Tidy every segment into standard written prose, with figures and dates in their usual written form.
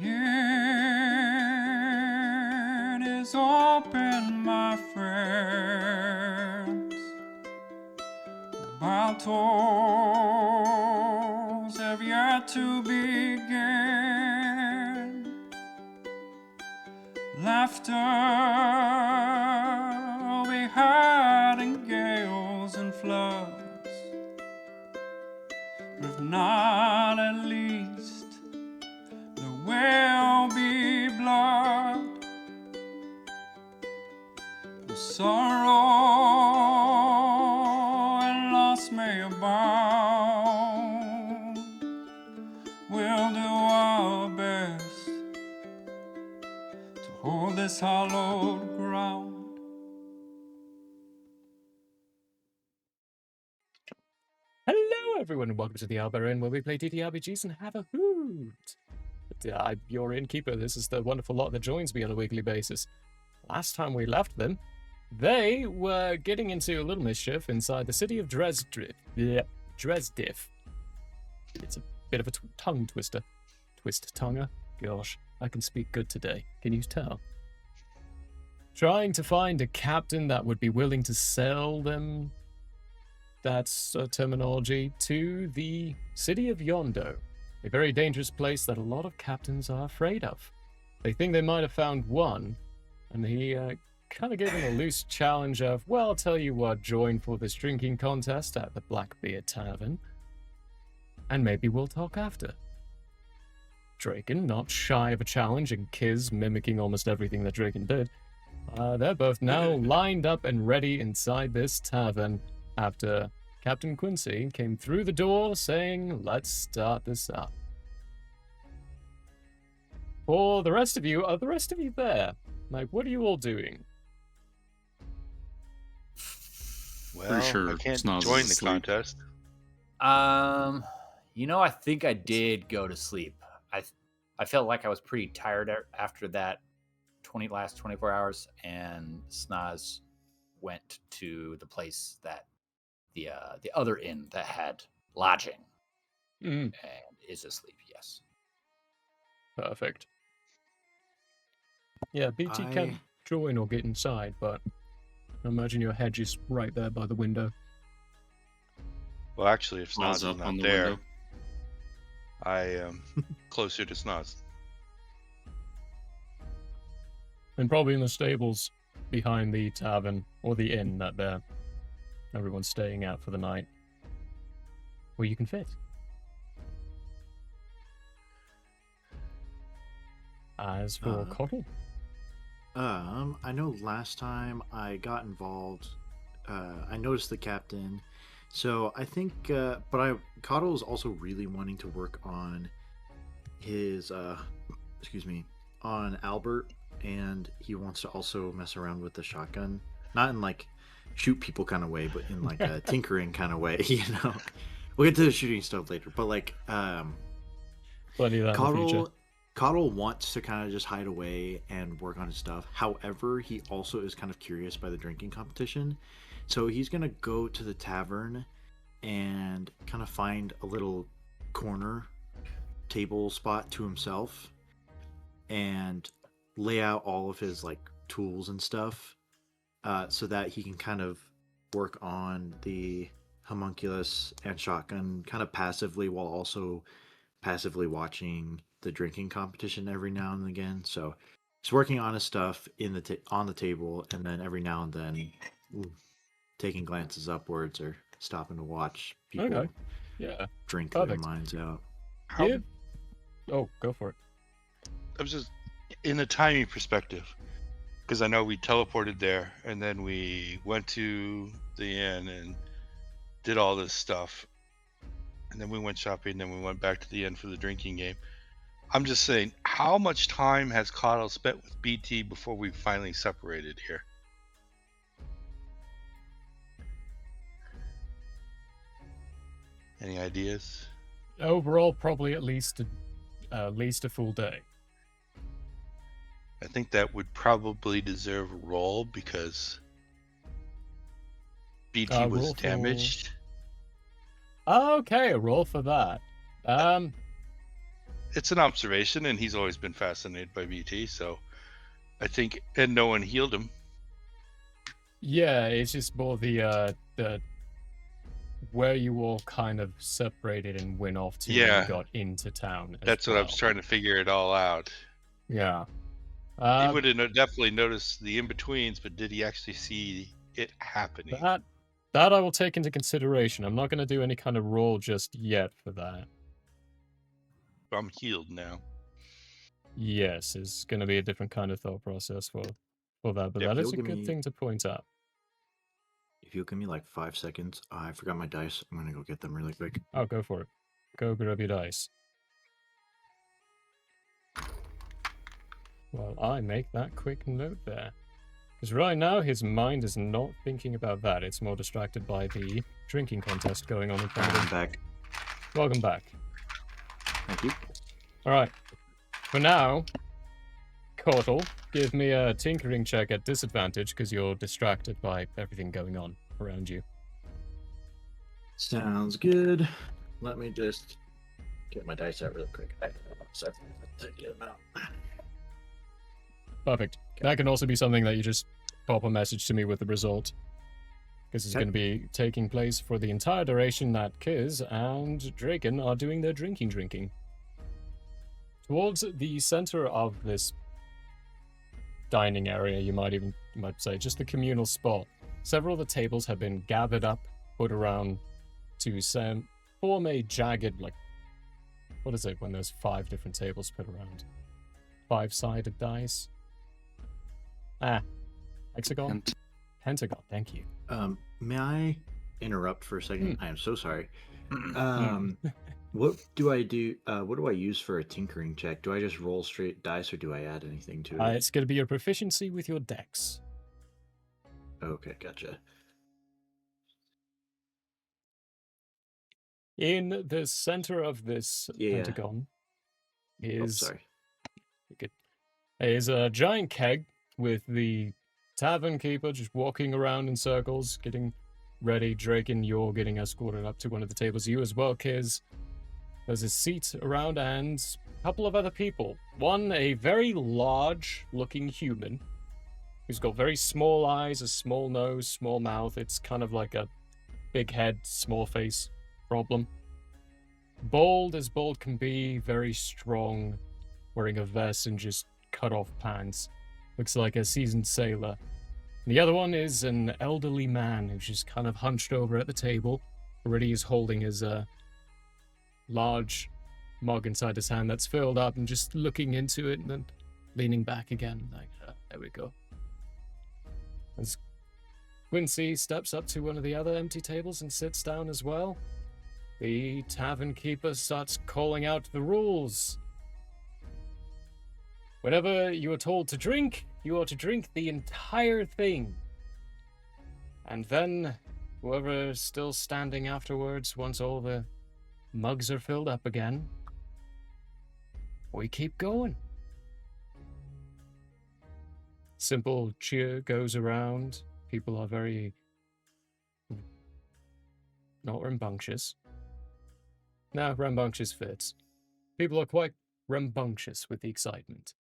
It is open, my friends. Battles have yet to begin. Laughter we had in gales and floods, but if not, at least there will be blood. The sorrow and loss may abound. We'll do our best to hold this hallowed ground. Hello, everyone, and welcome to the Alba Inn, where we play TTRPGs and have a hoot. I'm your innkeeper. This is the wonderful lot that joins me on a weekly basis. Last time we left them, they were getting into a little mischief inside the city of Dresdiff. It's a bit of a tongue twister. Twist-tonger. Gosh, I can speak good today. Can you tell? Trying to find a captain that would be willing to sell them, that's a terminology, to the city of Yando, a very dangerous place that a lot of captains are afraid of. They think they might have found one, and he kind of gave them a loose challenge of, well, I'll tell you what, join for this drinking contest at the Blackbeard Tavern, and maybe we'll talk after. Draken, not shy of a challenge, and Kiz mimicking almost everything that Draken did, they're both now lined up and ready inside this tavern after Captain Quincy came through the door saying, let's start this up. For the rest of you, are the rest of you there? Like, what are you all doing? Well, sure I can't Snoz join is the asleep. contest. I think I did go to sleep. I felt like I was pretty tired after that last 24 hours, and Snoz went to the place that the other inn that had lodging and is asleep. Yes. Perfect. Yeah, BT can't join or get inside, but I imagine your hedge is right there by the window. Well, actually, if Snoz Snoz is up not on the there, window. I am closer to Snoz. And probably in the stables behind the tavern or the inn that everyone's staying at for the night, where you can fit. As for Coddle, I know last time I got involved, I noticed the captain, so I think, Coddle is also really wanting to work on his, on Albert, and he wants to also mess around with the shotgun, not in like shoot people kind of way, but in like a tinkering kind of way, you know. We'll get to the shooting stuff later, but like, plenty of that in the future. Coddle wants to kind of just hide away and work on his stuff. However, he also is kind of curious by the drinking competition. So he's going to go to the tavern and kind of find a little corner table spot to himself and lay out all of his like tools and stuff so that he can kind of work on the homunculus and shotgun kind of passively while also passively watching the drinking competition every now and again. So he's working on his stuff on the table, and then every now and then taking glances upwards or stopping to watch people drink their minds out. Oh, go for it. I was just in a timing perspective, because I know we teleported there, and then we went to the inn and did all this stuff, and then we went shopping, and then we went back to the inn for the drinking game. I'm just saying, how much time has Coddle spent with BT before we finally separated here? Any ideas? Overall, probably at least a full day. I think that would probably deserve a roll because BT was damaged. Okay, a roll for that. it's an observation, and he's always been fascinated by BT. So I think, and no one healed him. Yeah, it's just more the where you all kind of separated and went off to when Yeah. you got into town. That's what I was trying to figure it all out. Yeah. He would have definitely noticed the in-betweens, but did he actually see it happening? That I will take into consideration. I'm not going to do any kind of roll just yet for that. I'm healed now. Yes, it's going to be a different kind of thought process for that, but Yeah, that is you'll a give good me- thing to point out. If you'll give me like 5 seconds, I forgot my dice. I'm gonna go get them really quick. Oh, go for it. Go grab your dice. Well, I make that quick note there. Because right now, his mind is not thinking about that. It's more distracted by the drinking contest going on in front of I'm him. back. Welcome back. Thank you. Alright. For now, Cortal, give me a tinkering check at disadvantage because you're distracted by everything going on around you. Sounds good. Let me just get my dice out real quick. Sorry. Get them out. Perfect. That can also be something that you just pop a message to me with the result. Because it's Okay. going to be taking place for the entire duration that Kiz and Draken are doing their drinking. Towards the center of this dining area, you might say, just the communal spot, several of the tables have been gathered up, put around to form a jagged, like, what is it when there's 5 different tables put around? 5-sided dice? Hexagon? Pentagon, thank you. May I interrupt for a second? I am so sorry. Mm. What do I do? What do I use for a tinkering check? Do I just roll straight dice, or do I add anything to it? It's going to be your proficiency with your dex. Okay, gotcha. In the center of this pentagon is a giant keg with the tavern keeper just walking around in circles, getting ready. Draken, you're getting escorted up to one of the tables. You as well, Kiz. There's a seat around and a couple of other people. One, a very large-looking human who's got very small eyes, a small nose, small mouth. It's kind of like a big head, small face problem. Bold as bold can be, very strong, wearing a vest and just cut-off pants. Looks like a seasoned sailor. And the other one is an elderly man who's just kind of hunched over at the table. Already is holding his large mug inside his hand that's filled up and just looking into it and then leaning back again. Like, there we go. As Quincy steps up to one of the other empty tables and sits down as well, the tavern keeper starts calling out the rules. Whenever you are told to drink, you are to drink the entire thing. And then, whoever is still standing afterwards, once all the mugs are filled up again, we keep going. Simple cheer goes around. People are very not rambunctious. No, rambunctious fits. People are quite rambunctious with the excitement.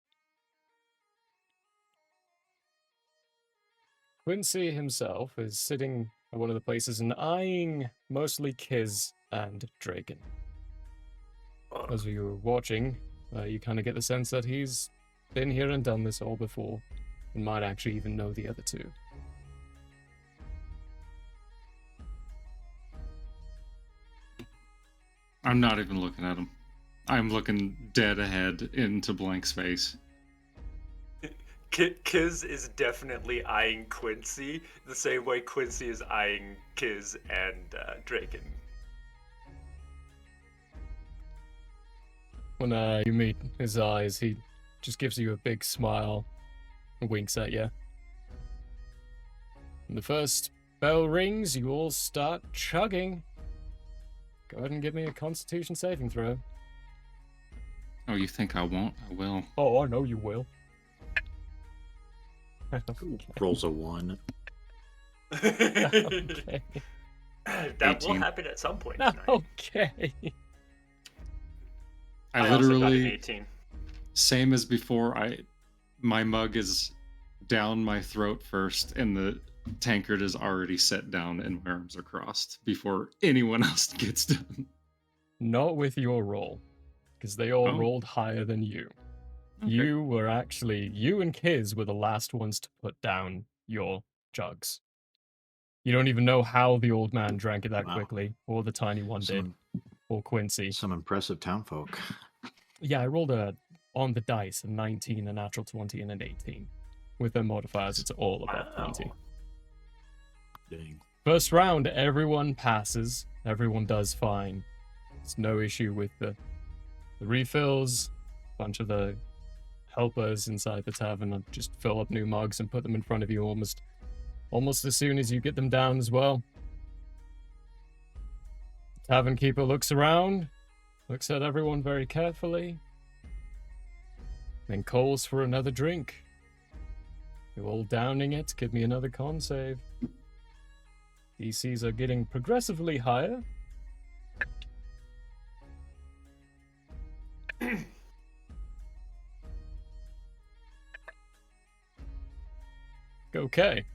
Quincy himself is sitting at one of the places and eyeing mostly Kiz and Draken. As you were watching, you kind of get the sense that he's been here and done this all before, and might actually even know the other two. I'm not even looking at him. I'm looking dead ahead into blank space. Kiz is definitely eyeing Quincy the same way Quincy is eyeing Kiz and Draken. When you meet his eyes, he just gives you a big smile and winks at you. When the first bell rings, you all start chugging. Go ahead and give me a Constitution saving throw. Oh, you think I won't? I will. Oh, I know you will. Rolls a 1. Okay. That will 18. happen at some point tonight. Okay. I also got an literally, 18. same as before, my mug is down my throat first, and the tankard is already set down and my arms are crossed before anyone else gets done. Not with your roll, because they all Oh. rolled higher than you. Okay. You and Kiz were the last ones to put down your jugs. You don't even know how the old man drank it that Wow. quickly, or the tiny one did, or Quincy. Some impressive townfolk. Yeah, I rolled on the dice a 19, a natural 20, and an 18. With their modifiers, it's all above 20. Dang. First round, everyone passes. Everyone does fine. It's no issue with the refills. A bunch of the helpers inside the tavern just fill up new mugs and put them in front of you almost as soon as you get them down as well. Tavern keeper looks around, looks at everyone very carefully, then calls for another drink. You're all downing it. Give me another con save. DCs are getting progressively higher. Okay.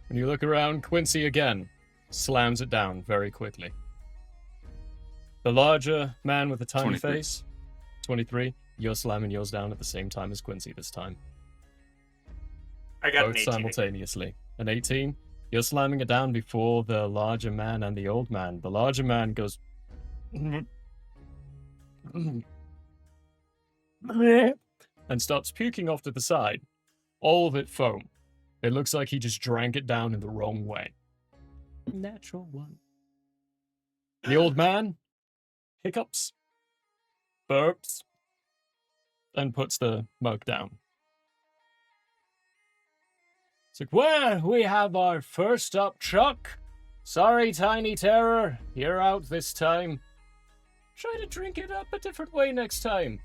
When you look around, Quincy again slams it down very quickly. The larger man with the tiny 23. face, 23, you're slamming yours down at the same time as Quincy this time. I got Both an 18. simultaneously. An 18, you're slamming it down before the larger man and the old man. The larger man goes and starts puking off to the side. All of it foam. It looks like he just drank it down in the wrong way. Natural one. The old man hiccups, burps, and puts the mug down. It's like, well, we have our first up truck. Sorry, Tiny Terror, you're out this time. Try to drink it up a different way next time.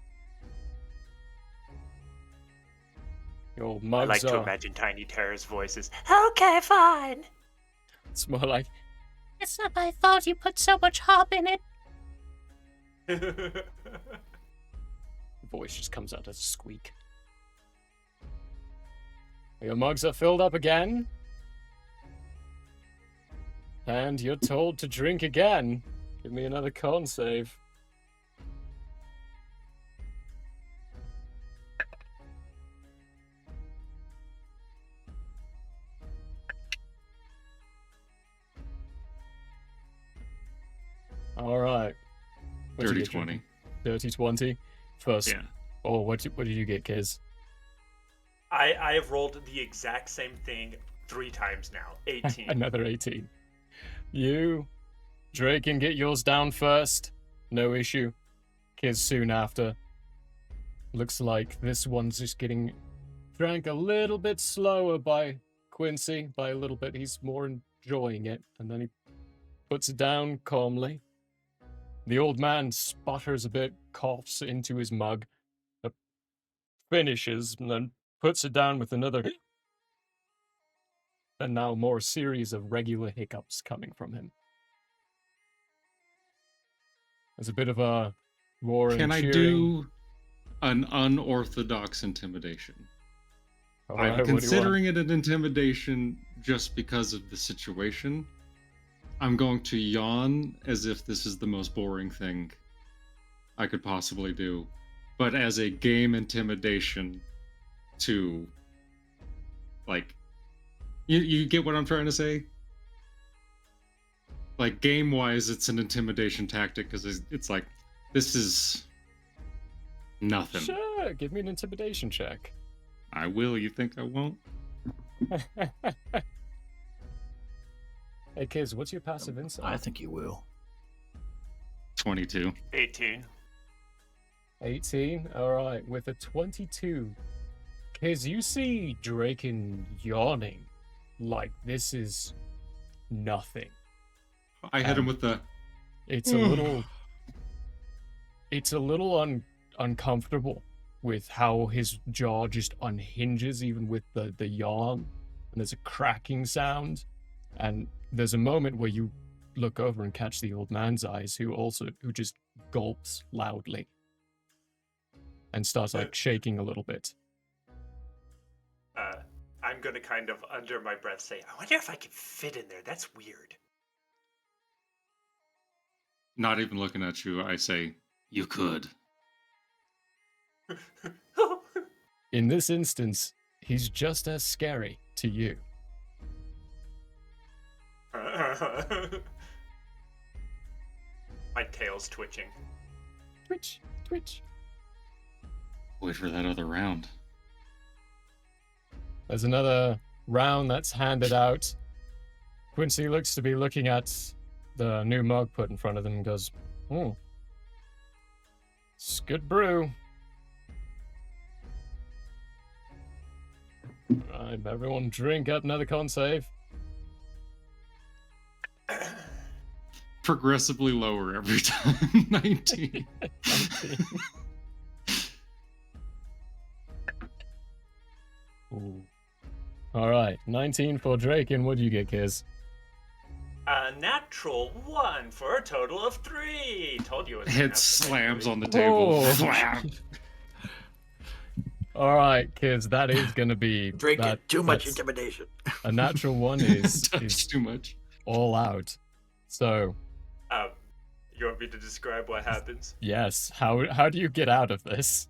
Your I mugs like to are... imagine Tiny Terror's voices. Okay, fine. It's more like, It's not my fault you put so much hop in it. the voice just comes out as a squeak. Your mugs are filled up again. And you're told to drink again. Give me another con save. All right. What'd you Dirty get, Jim? 20. Dirty 20. First. Yeah. Oh, what did you get, Kiz? I have rolled the exact same thing 3 times now. 18. Another 18. You, Drake, can get yours down first. No issue. Kiz soon after. Looks like this one's just getting drank a little bit slower by Quincy. By a little bit, he's more enjoying it. And then he puts it down calmly. The old man sputters a bit, coughs into his mug, finishes, and then puts it down with another. And now more series of regular hiccups coming from him. There's a bit of a roaring. Can I cheering. do an unorthodox intimidation? All right, I'm what do you want? considering it an intimidation just because of the situation. I'm going to yawn as if this is the most boring thing I could possibly do, but as a game intimidation to, like, you get what I'm trying to say? Like, game-wise, it's an intimidation tactic because it's like, this is nothing. Sure, give me an intimidation check. I will, you think I won't? Hey, Kiz, what's your passive insight? I think you will. 22. 18. 18? Alright, with a 22. Kiz, you see Draken yawning like this is nothing. I hit him with the... It's a little... It's a little uncomfortable with how his jaw just unhinges even with the yawn. And there's a cracking sound. And there's a moment where you look over and catch the old man's eyes who just gulps loudly and starts like shaking a little bit. I'm gonna kind of under my breath say, I wonder if I can fit in there. That's weird. Not even looking at you, I say, you could. In this instance, he's just as scary to you. My tail's twitching. Twitch, twitch. Wait for that other round. There's another round that's handed out. Quincy looks to be looking at the new mug put in front of them and goes, oh, it's good brew. Right, everyone drink up another con save. Progressively lower every time. 19. 19. Ooh. All right, 19 for Drake, and what do you get, Kiz? A natural 1 for a total of 3. Told you it was gonna Head happen slams eventually. on the table. Oh. Wham! All right, kids, that is going to be Drink that, it. Too much that's- intimidation. A natural 1 is Touch too much. all out. So, You want me to describe what happens? yes, how do you get out of this?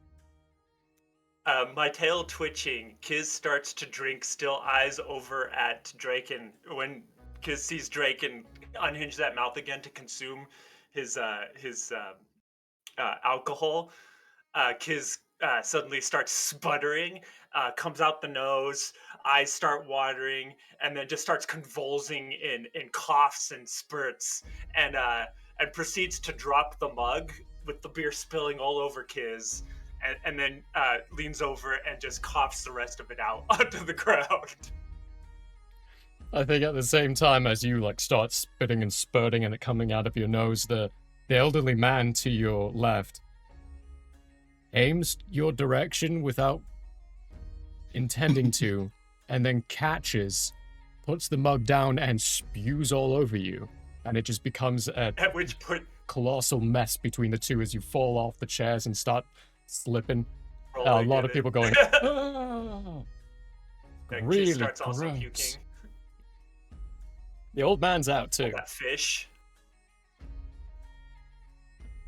My tail twitching, Kiz starts to drink, still eyes over at Draken. When Kiz sees Draken unhinge that mouth again to consume his alcohol, Kiz suddenly starts sputtering, comes out the nose, eyes start watering, and then just starts convulsing in coughs and spurts, and proceeds to drop the mug with the beer spilling all over Kiz. And then leans over and just coughs the rest of it out onto the ground. I think at the same time as you like start spitting and spurting and it coming out of your nose, the elderly man to your left aims your direction without intending to, and then catches, puts the mug down and spews all over you, and it just becomes a At which point, colossal mess between the two as you fall off the chairs and start slipping. A rolling lot in of people it. going, "Ah." Kiz Really starts also gross. puking. The old man's out too. That fish.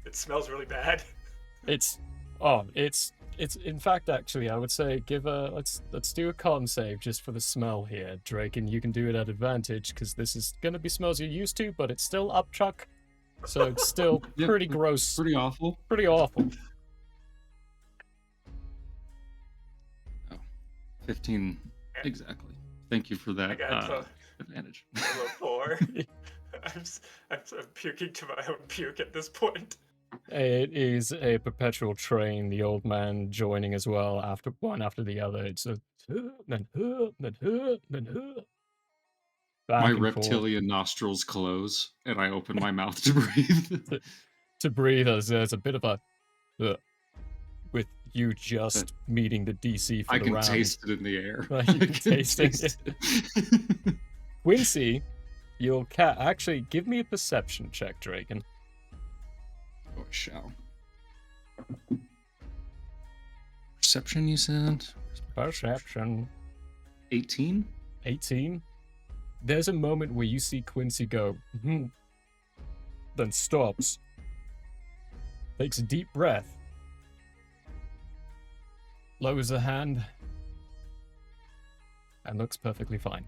It smells really bad. It's in fact actually I would say let's do a con save just for the smell here, Drake, and you can do it at advantage because this is gonna be smells you're used to, but it's still up chuck. So it's still Yep, pretty gross. Pretty awful. Pretty awful. 15 exactly. Thank you for I that got advantage. a 4. I'm puking to my own puke at this point. It is a perpetual train, the old man joining as well after one after the other. It's a then back My and forth. reptilian nostrils close, and I open my mouth to breathe. To breathe as there's a bit of a with you just meeting the DC for I the can round. taste it in the air. Right, you I can taste it. Quincy, you'll actually give me a perception check, Draken. Oh, I shall. Perception, you said? Perception. 18? 18. There's a moment where you see Quincy go, then stops, takes a deep breath, lowers a hand, and looks perfectly fine.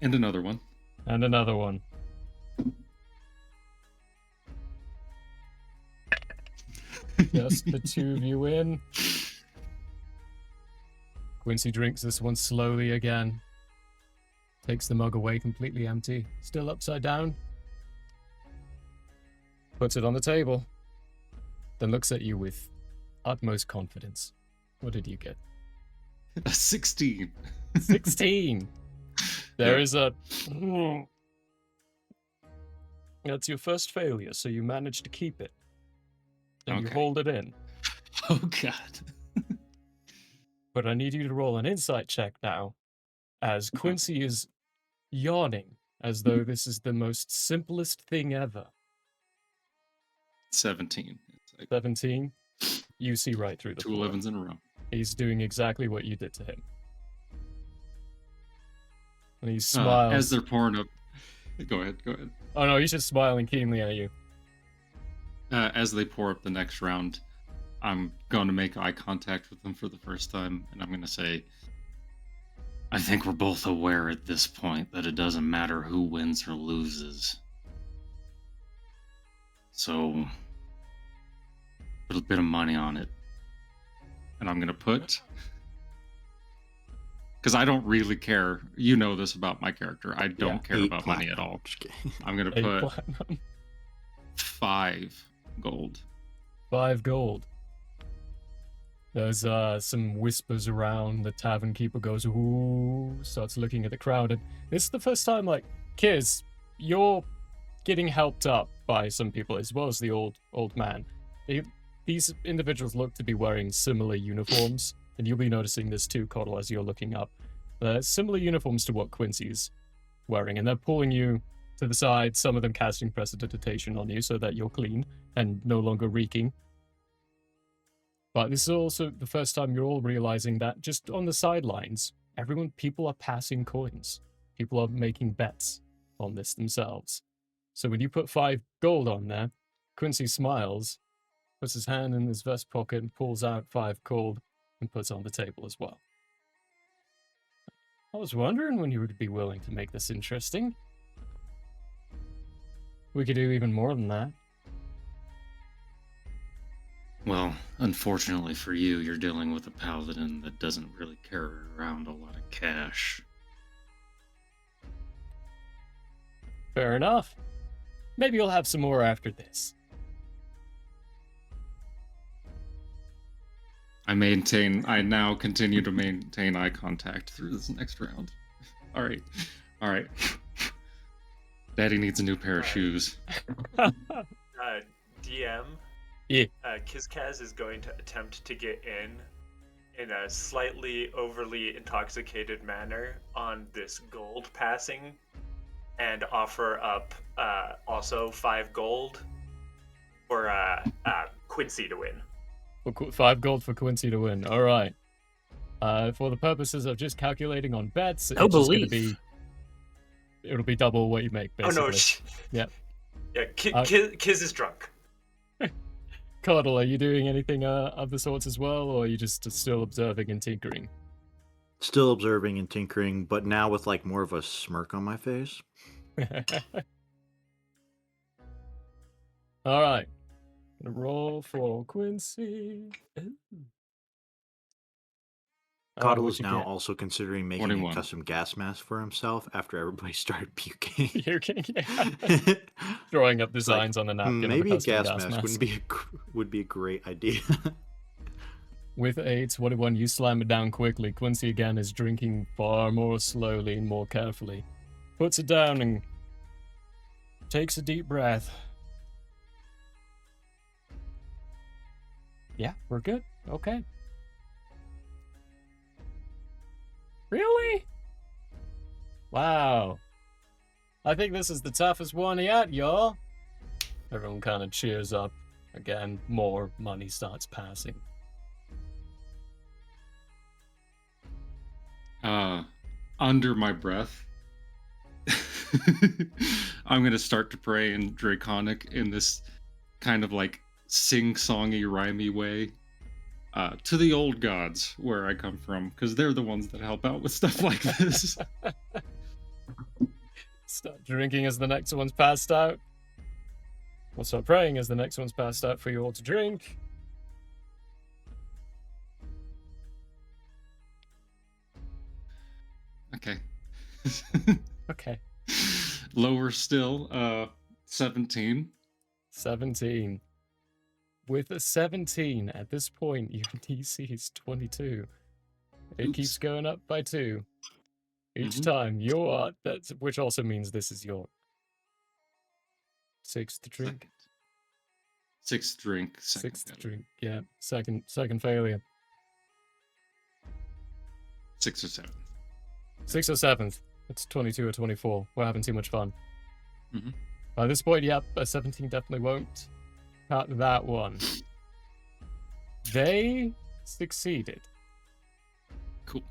And another one. And another one. Just the two of you in. Quincy drinks this one slowly again. Takes the mug away completely empty. Still upside down. Puts it on the table. Then looks at you with utmost confidence. What did you get? A 16. 16! There is a... That's your first failure, so you managed to keep it. And you Okay. hold it in. Oh, God. But I need you to roll an insight check now, as Quincy is yawning, as though this is the most simplest thing ever. 17. It's like 17. You see right through the two floor. 11s in a row. He's doing exactly what you did to him. And he smiles. As they're pouring up. Go ahead. Oh no, he's just smiling keenly at you. As they pour up the next round, I'm going to make eye contact with them for the first time, and I'm going to say, I think we're both aware at this point that it doesn't matter who wins or loses. So, put a bit of money on it. And I'm going to put... Because I don't really care. You know this about my character. I don't care about money at all. I'm going to 8 put platinum. 5 gold. 5 gold. There's some whispers around. The tavern keeper goes, ooh, starts looking at the crowd. And this is the first time, like, Kiz, you're getting helped up by some people, as well as the old man. These individuals look to be wearing similar uniforms. And you'll be noticing this too, Coddle, as you're looking up. Similar uniforms to what Quincy's wearing, and they're pulling you to the side, some of them casting prestidigitation on you so that you're clean and no longer reeking. But this is also the first time you're all realizing that just on the sidelines, people are passing coins. People are making bets on this themselves. So when you put 5 gold on there, Quincy smiles, puts his hand in his vest pocket and pulls out 5 gold and puts on the table as well. I was wondering when you would be willing to make this interesting. We could do even more than that. Well, unfortunately for you, you're dealing with a paladin that doesn't really carry around a lot of cash. Fair enough. Maybe you'll have some more after this. I now continue to maintain eye contact through this next round. All right. Daddy needs a new pair of shoes. DM, Yeah. Kizkaz is going to attempt to get in a slightly overly intoxicated manner on this gold passing and offer up also 5 gold for Quincy to win. 5 gold for Quincy to win. All right. For the purposes of just calculating on bets, No it's just belief. going to be... It'll be double what you make, basically. Oh no! Yep. Yeah, Kiz is drunk. Coddle, are you doing anything of the sorts as well, or are you just still observing and tinkering? Still observing and tinkering, but now with like more of a smirk on my face. All right. Gonna roll for Quincy. Coddle What'd is you now get? also considering making 21. a custom gas mask for himself after everybody started puking. You're yeah. Throwing up designs on the napkin. Maybe of a custom gas mask would be a great idea. With a 21, you slam it down quickly. Quincy again is drinking far more slowly and more carefully. Puts it down and takes a deep breath. Yeah, we're good. Okay. Really? Wow. I think this is the toughest one yet, y'all. Everyone kind of cheers up. Again, more money starts passing. Under my breath, I'm going to start to pray in Draconic in this kind of like sing-songy, rhymey way to the old gods where I come from, because they're the ones that help out with stuff like this. Start drinking as the next one's passed out. We'll start praying as the next one's passed out for you all to drink. Okay. Okay. Lower still, 17. 17. With a 17, at this point, your DC is 22. It Oops. keeps going up by 2. Each Mhm. time which also means this is your 6th drink. Sixth drink. Second 6th failure. drink, yeah. Second failure. 6th or 7th. 6th or 7th. It's 22 or 24. We're having too much fun. Mhm. By this point, yep, a 17 definitely won't. Cut that one. They succeeded. Cool.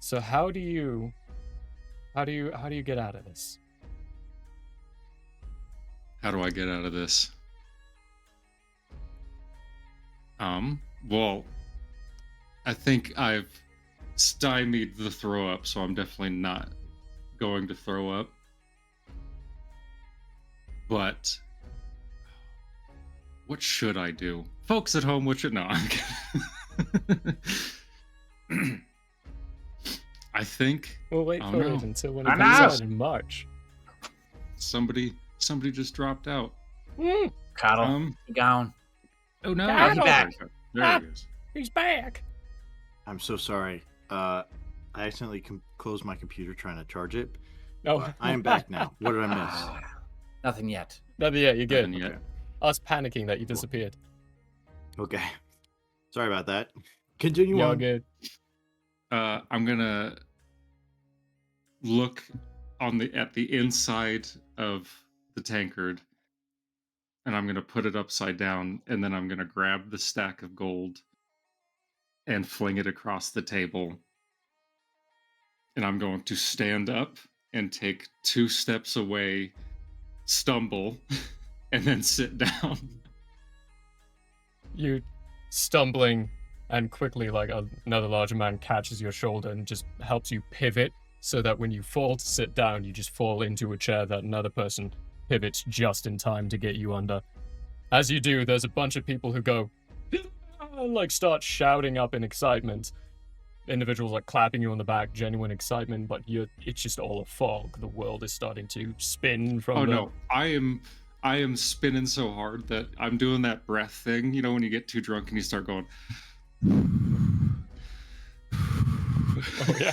So how do you get out of this? How do I get out of this? Well, I think I've stymied the throw up, so I'm definitely not going to throw up. But what should I do? Folks at home, what should... No, I'm kidding. I think... We'll wait Oh, for no. it until when it I'm comes out. out in March. somebody just dropped out. Coddle, gone. Oh no, Coddle. he's back. There he is. He's back. I'm so sorry. I accidentally closed my computer trying to charge it. Oh, I am back now. What did I miss? Nothing yet. Nothing yet. You're good. Nothing yet. Okay. Us panicking that you disappeared. Okay. Sorry about that. Continue You're on. good. I'm gonna look at the inside of the tankard, and I'm gonna put it upside down, and then I'm gonna grab the stack of gold and fling it across the table. And I'm going to stand up and take 2 steps away, stumble, and then sit down. You stumbling and quickly, like another larger man catches your shoulder and just helps you pivot so that when you fall to sit down, you just fall into a chair that another person pivots just in time to get you under. As you do, there's a bunch of people who go, like start shouting up in excitement. Individuals like clapping you on the back, genuine excitement, but it's just all a fog. The world is starting to spin from Oh the... no, I am spinning so hard that I'm doing that breath thing. You know when you get too drunk and you start going. Oh yeah.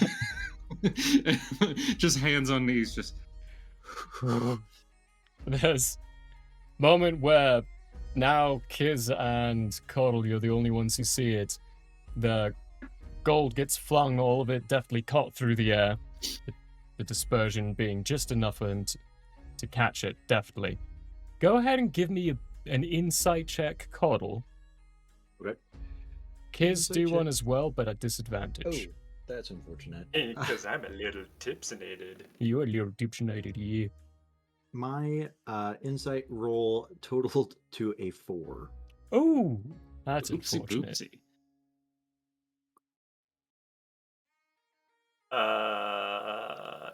Just hands on knees, just. There's a moment where now Kiz and Coddle, you're the only ones who see it. The gold gets flung, all of it deftly caught through the air. The dispersion being just enough for him to catch it deftly. Go ahead and give me an insight check, Coddle. Okay. Kiz, Insight do check. one as well, but at disadvantage. Oh, that's unfortunate. Because I'm a little tipsinated. You are a little dipshinated, yeah. My insight roll totaled to a 4. Oh, that's Oopsie unfortunate. boopsie.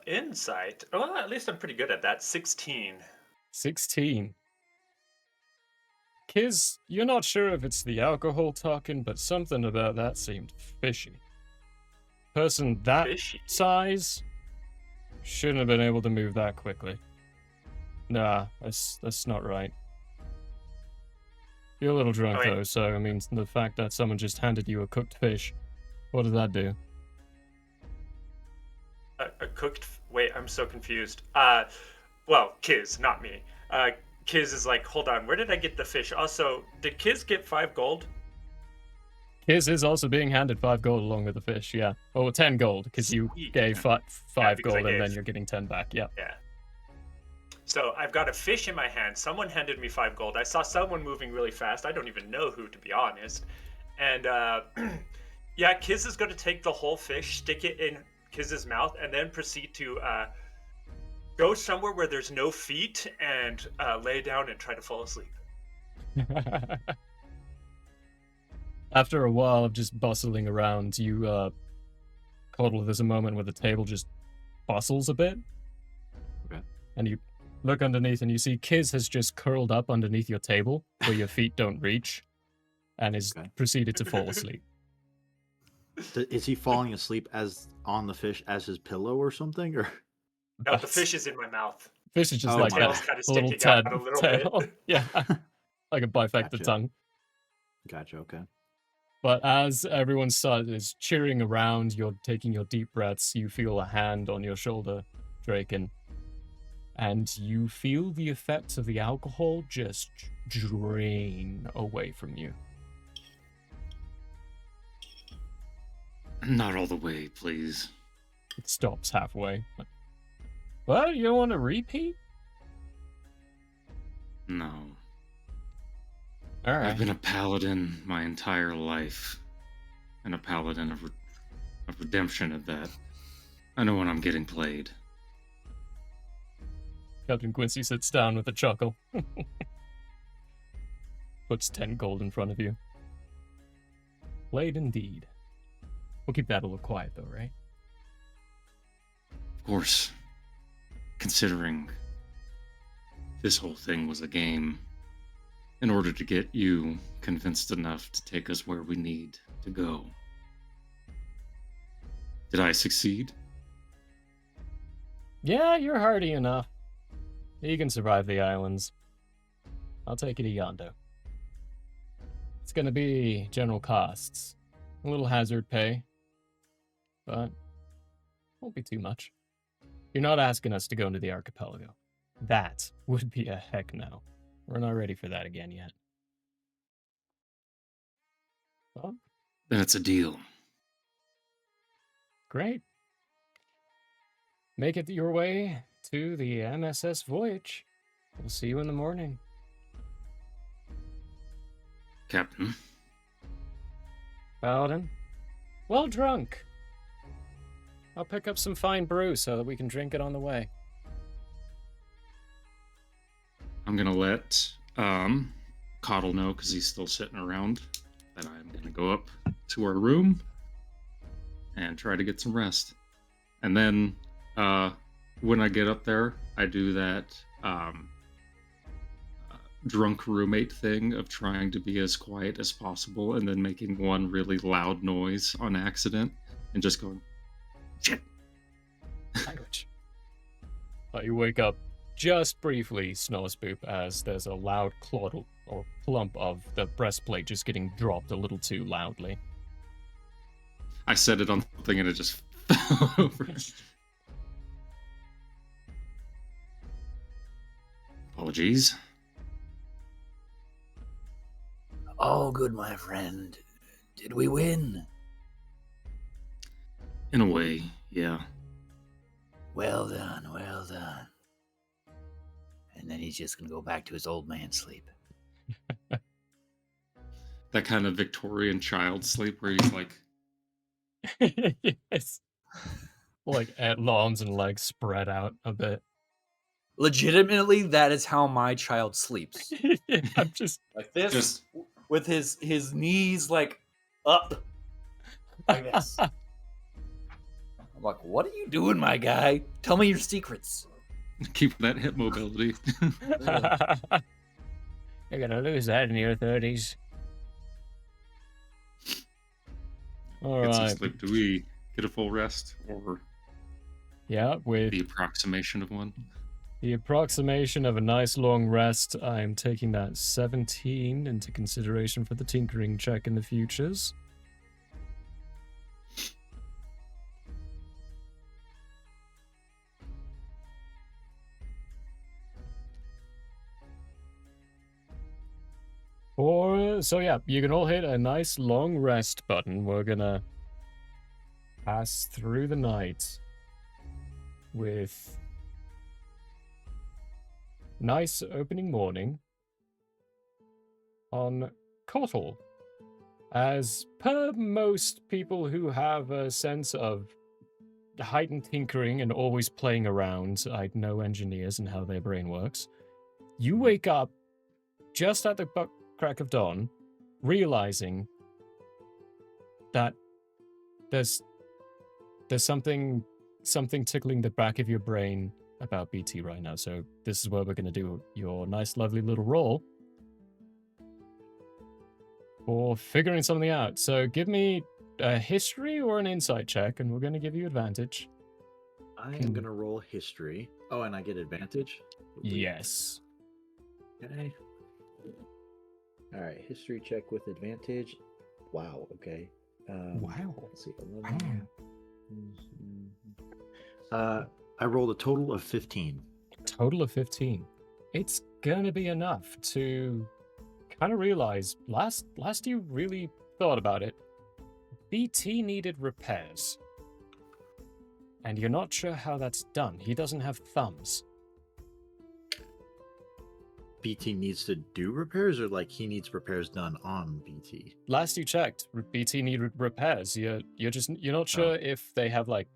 Insight. Well, at least I'm pretty good at that. 16. 16. Kiz, you're not sure if it's the alcohol talking, but something about that seemed fishy. Person that Fishy. size shouldn't have been able to move that quickly. Nah, that's not right. You're a little drunk Okay. though, so I mean, the fact that someone just handed you a cooked fish, what does that do? A cooked. Wait, I'm so confused. Well, Kiz, not me. Kiz is like, hold on, where did I get the fish? Also, did Kiz get 5 gold? Kiz is also being handed 5 gold along with the fish, yeah. Or 10 gold, because you Sweet. gave five because I gold and then gave- you're getting 10 back, yeah. Yeah. So I've got a fish in my hand. Someone handed me 5 gold. I saw someone moving really fast. I don't even know who, to be honest. And yeah, Kiz is going to take the whole fish, stick it in Kiz's mouth, and then proceed to go somewhere where there's no feet and lay down and try to fall asleep. After a while of just bustling around, you, Coddle, there's a moment where the table just bustles a bit. Okay. And you look underneath and you see Kiz has just curled up underneath your table where your feet don't reach and is Okay. proceeded to fall asleep. Is he falling asleep as on the fish as his pillow or something? Or No, the fish is in my mouth. Fish is just Oh like my that Tail's kind of little sticking out tad a little tail. bit. Yeah. Like a bifecta Gotcha. tongue. Gotcha. Okay. But as everyone is cheering around, you're taking your deep breaths, you feel a hand on your shoulder, Draken. And you feel the effects of the alcohol just drain away from you. Not all the way, please. It stops halfway. Well, you want to repeat? No. All right. I've been a paladin my entire life, and a paladin of redemption at that. I know when I'm getting played. Captain Quincy sits down with a chuckle. Puts 10 gold in front of you. Played indeed. We'll keep that a little quiet though, right? Of course, considering this whole thing was a game, in order to get you convinced enough to take us where we need to go. Did I succeed? Yeah, you're hardy enough. You can survive the islands. I'll take you to Yando. It's gonna be general costs. A little hazard pay. But won't be too much. You're not asking us to go into the archipelago. That would be a heck no. We're not ready for that again yet. Well, Then it's a deal. great. Make it your way to the MSS Voyage. We'll see you in the morning. Captain, Paladin, well drunk. I'll pick up some fine brew so that we can drink it on the way. I'm gonna let Coddle know, because he's still sitting around, that I'm gonna go up to our room and try to get some rest. And then when I get up there, I do that drunk roommate thing of trying to be as quiet as possible and then making one really loud noise on accident and just going, shit. Language. You wake up just briefly, Snowspoop, as there's a loud clod or plump of the breastplate just getting dropped a little too loudly. I said it on something and it just fell over. Apologies. Oh, good, my friend. Did we win? In a way, yeah. Well done, well done. And then he's just gonna go back to his old man sleep. That kind of Victorian child sleep where he's like, Yes. Like arms and legs spread out a bit. Legitimately, that is how my child sleeps. I'm just Like this, just with his knees like up, like this. I'm like, what are you doing, my guy? Tell me your secrets. keep that hip mobility. You're gonna lose that in your 30s. All Get some right. sleep. Do we get a full rest or Yeah, with the approximation of one? the approximation of a nice long rest, I'm taking that 17 into consideration for the tinkering check in the futures. So yeah, you can all hit a nice long rest button. We're gonna pass through the night with nice opening morning on Kotl. As per most people who have a sense of heightened tinkering and always playing around, I know engineers and how their brain works, you wake up just at the crack of dawn, realizing that there's something tickling the back of your brain about BT right now. So this is where we're going to do your nice, lovely little roll for figuring something out. So give me a history or an insight check, and we're going to give you advantage. I am gonna roll history. Oh, and I get advantage? Yes. Okay. All right, history check with advantage. Wow. Okay. Wow. Let's see. 11. I rolled a total of 15. Total of 15. It's gonna be enough to kind of realize last you really thought about it, BT needed repairs. And you're not sure how that's done. He doesn't have thumbs. BT needs to do repairs, or like he needs repairs done on BT? Last you checked, BT need repairs. You're not sure if they have like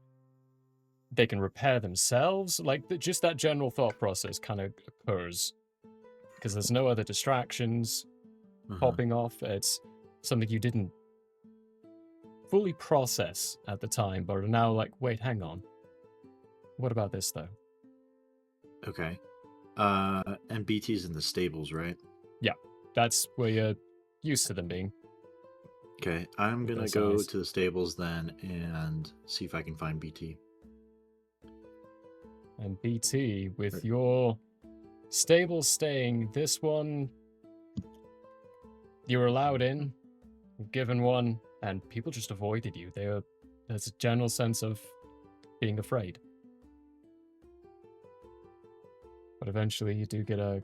they can repair themselves. Like just that general thought process kind of occurs because there's no other distractions popping off. It's something you didn't fully process at the time, but are now like, wait, hang on. What about this though? Okay. And BT's in the stables, right? That's where you're used to them being. Okay, I'm With gonna those go guys. to the stables then and see if I can find BT. And BT, with your stable staying, this one, you were allowed in, given one, and people just avoided you. There's a general sense of being afraid. But eventually you do get a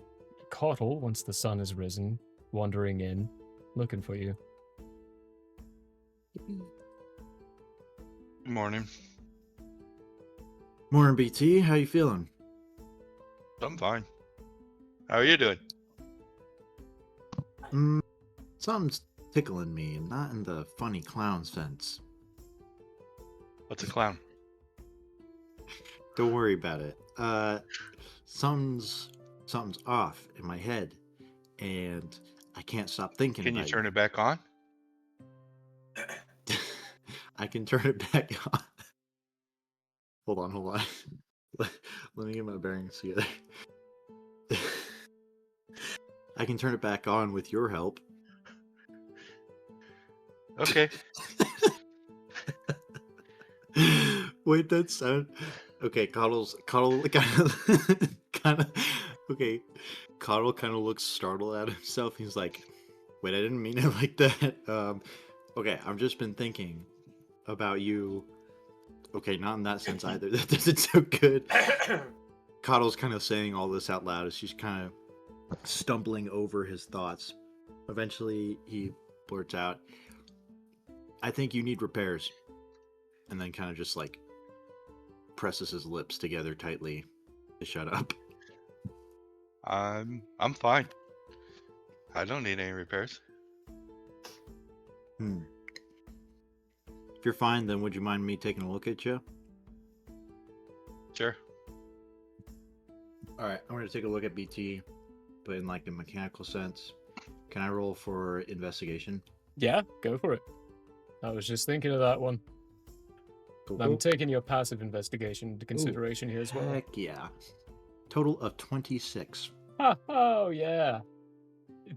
coddle once the sun has risen, wandering in, looking for you. Morning. Morning, BT. How you feeling? I'm fine. How are you doing? Something's tickling me, not in the funny clown sense. What's a clown? Don't worry about it. Something's off in my head, and I can't stop thinking. Can you about turn it back on? I can turn it back on. Hold on. Let me get my bearings together. I can turn it back on with your help. Okay. Wait, that sound. Okay, Coddle kind of. Okay, Coddle kind of looks startled at himself. He's like, "Wait, I didn't mean it like that." Okay, I've just been thinking about you. Okay, not in that sense either. That doesn't sound good. Coddle's kind of saying all this out loud as she's kind of stumbling over his thoughts. Eventually, he blurts out, "I think you need repairs," and then kind of just like presses his lips together tightly to shut up. I'm fine. I don't need any repairs. If you're fine, then would you mind me taking a look at you? Sure. All right, I'm going to take a look at BT, but in like a mechanical sense. Can I roll for investigation? Yeah, go for it. I was just thinking of that one. Cool. I'm taking your passive investigation into consideration here as well. Heck yeah. Total of 26. Oh, yeah.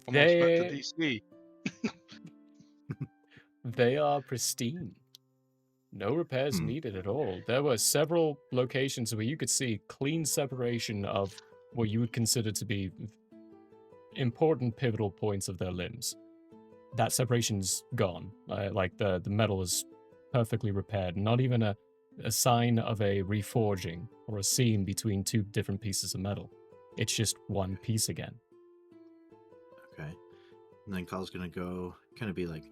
Almost went to They, DC. they are pristine. No repairs needed at all. There were several locations where you could see clean separation of what you would consider to be important pivotal points of their limbs. That separation's gone. Like the metal is perfectly repaired. Not even a sign of a reforging or a seam between two different pieces of metal. It's just one piece again. Okay. And then Kyle's going to go kind of be like,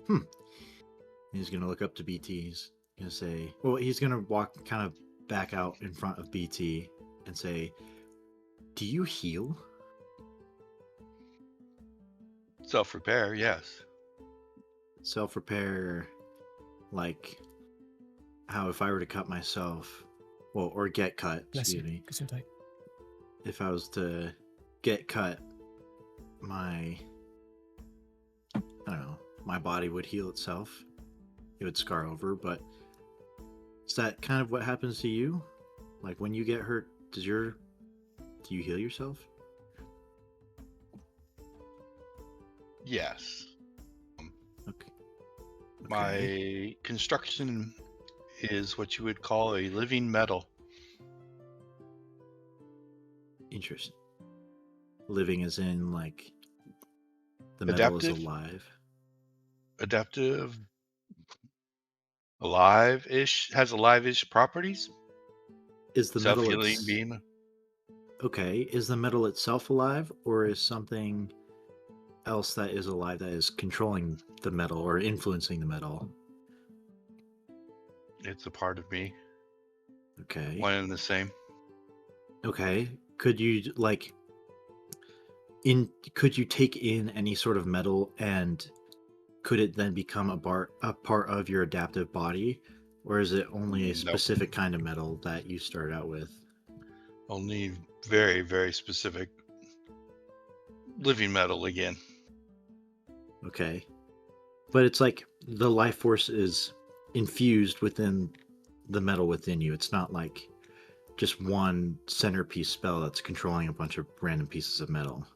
He's going to look up to BT. He's going to say, well, he's going to walk kind of back out in front of BT and say, "Do you heal?" Self-repair, yes. Self-repair, like how if I were to cut myself, well, or get cut, Bless excuse you. me. Gesundheit. If I was to get cut, I don't know, my body would heal itself. It would scar over, but is that kind of what happens to you? Like when you get hurt, do you heal yourself? Yes. Okay. My construction is what you would call a living metal. Interesting. Living as in like the metal is Adaptive? alive. Adaptive, alive-ish, has alive-ish properties. Is the metal Self-healing beam. okay? Is the metal itself alive, or is something else that is alive that is controlling the metal or influencing the metal? It's a part of me. Okay. One and the same. Okay. Could you like could you take in any sort of metal, and could it then become a part of your adaptive body, or is it only a Nope. specific kind of metal that you start out with? Only very, very specific living metal again. Okay. But it's like the life force is infused within the metal within you. It's not like just one centerpiece spell that's controlling a bunch of random pieces of metal.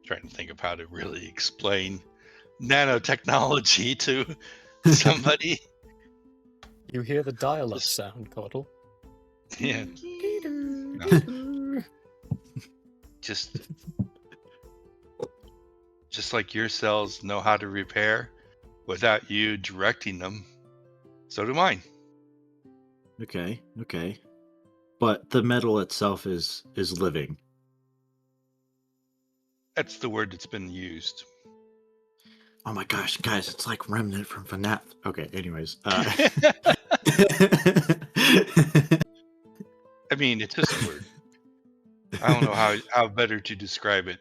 Trying to think of how to really explain nanotechnology to somebody. You hear the dial-up Just- sound, Coddle. Yeah. Just like your cells know how to repair without you directing them, so do mine. Okay. But the metal itself is living. That's the word that's been used. Oh my gosh, guys, it's like Remnant from FNAF. Okay, anyways. I mean, it's just a word. I don't know how better to describe it.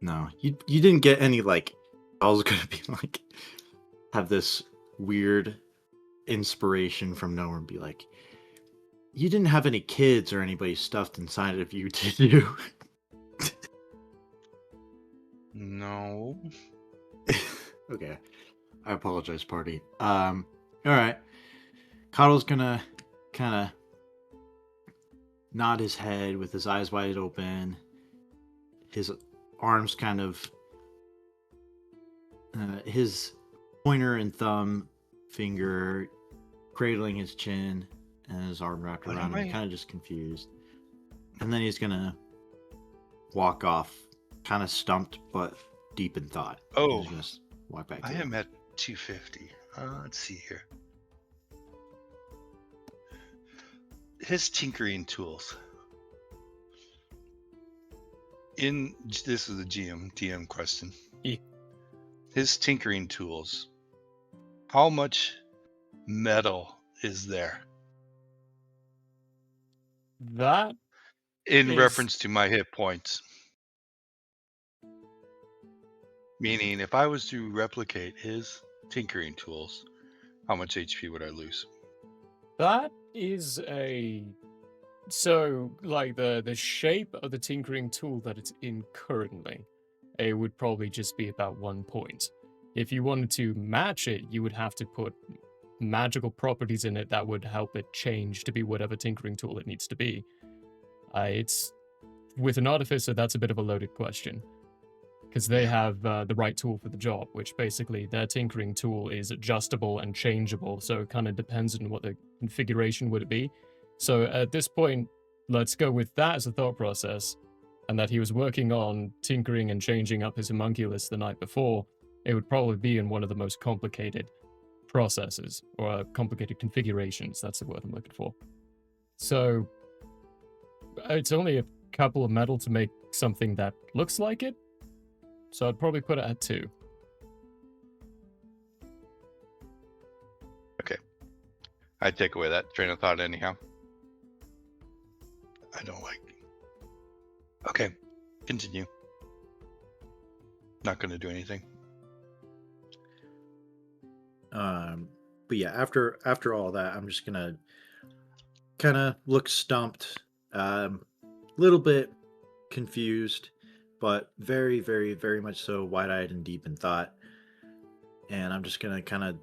No, you didn't get any, like, I was gonna be like, have this weird inspiration from nowhere and be like, you didn't have any kids or anybody stuffed inside of you, did you? No. Okay. I apologize, party. Alright. Coddle's gonna kinda nod his head with his eyes wide open. His arms kind of his pointer and thumb finger cradling his chin and his arm wrapped What around am him, I- kind of just confused. And then he's gonna walk off, kind of stumped but deep in thought. Oh. He's gonna walk back to I it. am at 250. Let's see here. His tinkering tools. This is a TM question. E. His tinkering tools. How much metal is there That in is- reference to my hit points? Meaning, if I was to replicate his tinkering tools, how much HP would I lose? That is a so like the shape of the tinkering tool that it's in currently, it would probably just be about 1 point. If you wanted to match it, you would have to put magical properties in it that would help it change to be whatever tinkering tool it needs to be. It's with an artificer, that's a bit of a loaded question. Because they have the right tool for the job, which basically their tinkering tool is adjustable and changeable, so it kind of depends on what the configuration would be. So at this point, let's go with that as a thought process, and that he was working on tinkering and changing up his homunculus the night before. It would probably be in one of the most complicated processes, or complicated configurations, that's the word I'm looking for. So it's only a couple of metal to make something that looks like it, so I'd probably put it at 2. I'd take away that train of thought anyhow. I don't like. Okay, continue. Not going to do anything. But yeah, after all that, I'm just gonna kind of look stumped, little bit confused, but very, very, very much so wide-eyed and deep in thought. And I'm just gonna kind of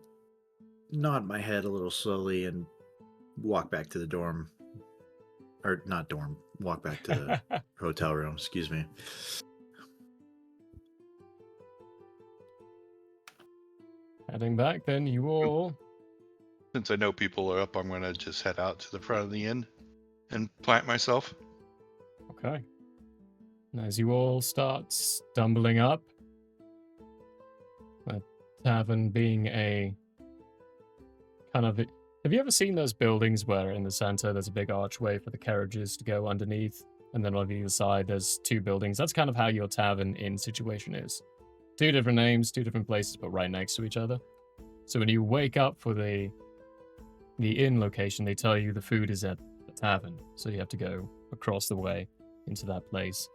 nod my head a little slowly and walk back to the dorm, or not dorm, walk back to the hotel room. Excuse me. Heading back, then you all. Since I know people are up, I'm going to just head out to the front of the inn and plant myself. Okay. And as you all start stumbling up, the tavern being a kind of. Have you ever seen those buildings where in the center there's a big archway for the carriages to go underneath, and then on either side there's 2 buildings? That's kind of how your tavern inn situation is. 2 different names, 2 different places, but right next to each other. So when you wake up for the the inn location, they tell you the food is at the tavern, so you have to go across the way into that place.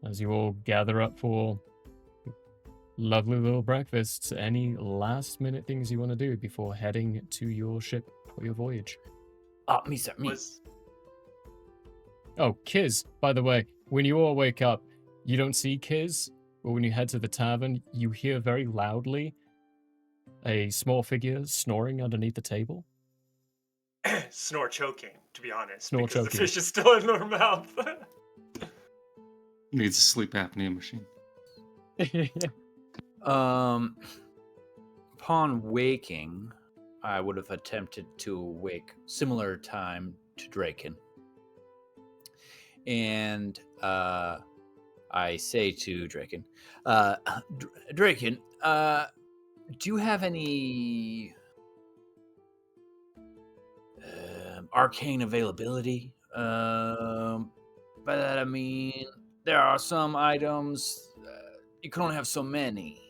As you all gather up for lovely little breakfasts, any last-minute things you want to do before heading to your ship for your voyage? Me, sir, me. Oh, Kiz, by the way, when you all wake up, you don't see Kiz, but when you head to the tavern, you hear very loudly a small figure snoring underneath the table. Snore choking, to be honest, Snore because choking. the fish is still in her mouth. Needs a sleep apnea machine. Upon waking, I would have attempted to wake similar time to Draken. And I say to Draken, Draken, do you have any arcane availability? By that I mean, there are some items, you can only have so many.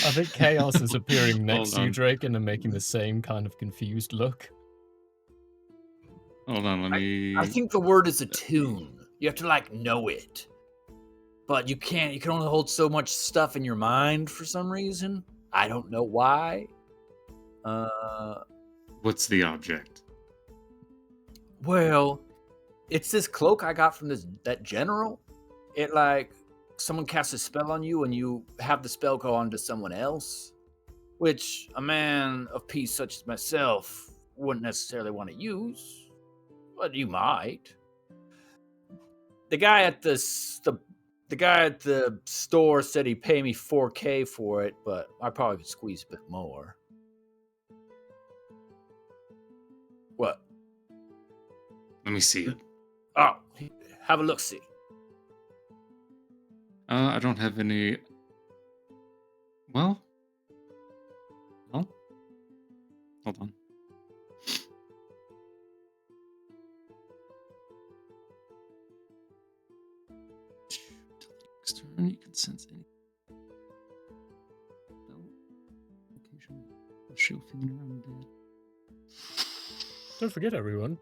I think Chaos is appearing next Hold to you, on. Draken, and making the same kind of confused look. Hold on, let me. I think the word is attune. You have to know it. But you can only hold so much stuff in your mind for some reason. I don't know why. What's the object? Well, it's this cloak I got from that general. It someone casts a spell on you and you have the spell go on to someone else, which a man of peace such as myself wouldn't necessarily want to use, but you might. The guy at the store said he'd pay me $4,000 for it, but I probably could squeeze a bit more. What? Let me see it. Oh, have a look-see. I don't have any. Well, hold on. Next turn, you can sense any. Location. Shield feeling around dead. Don't forget, everyone,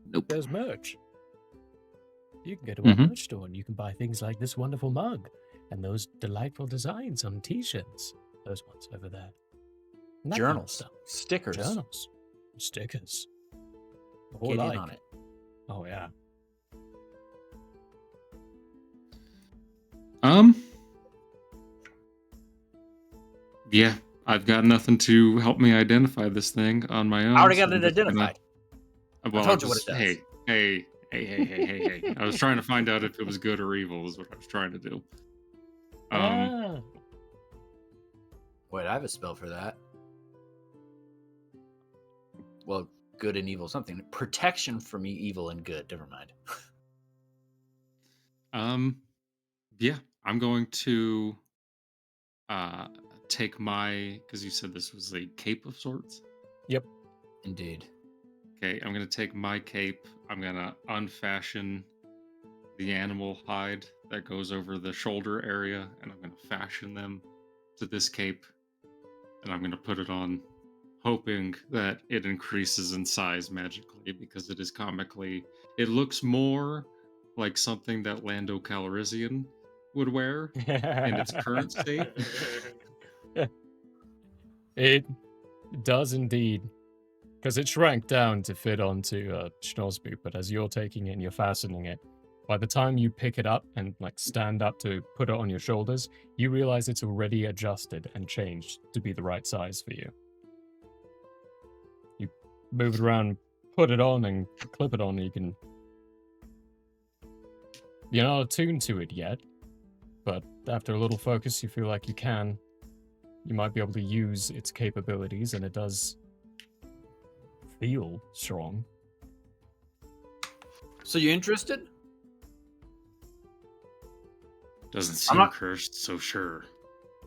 Nope. there's merch. You can go to our Mhm. merch store and you can buy things like this wonderful mug and those delightful designs on t-shirts. Those ones over there. And that kind of Journals, stuff. stickers. Journals. Stickers. The whole Get in like. on it. Oh, yeah. Yeah, I've got nothing to help me identify this thing on my own. I already so got I'm it just gonna- identified. Well, told you what it does. Hey. I was trying to find out if it was good or evil, is what I was trying to do. Wait, I have a spell for that. Well, good and evil, something. Protection from evil and good. Never mind. Yeah, I'm going to take my, because you said this was a cape of sorts. Yep. Indeed. Okay, I'm gonna take my cape. I'm gonna unfashion the animal hide that goes over the shoulder area, and I'm gonna fashion them to this cape, and I'm gonna put it on, hoping that it increases in size magically because it is comically. It looks more like something that Lando Calrissian would wear in its current state. It does indeed. Because it shrank down to fit onto Schnorsboot, but as you're taking it and you're fastening it, by the time you pick it up and stand up to put it on your shoulders, you realize it's already adjusted and changed to be the right size for you. You move it around, put it on, and clip it on, and you can... You're not attuned to it yet, but after a little focus, you feel like you can. You might be able to use its capabilities, and it does feel strong. So you interested? Doesn't seem not- cursed, so sure.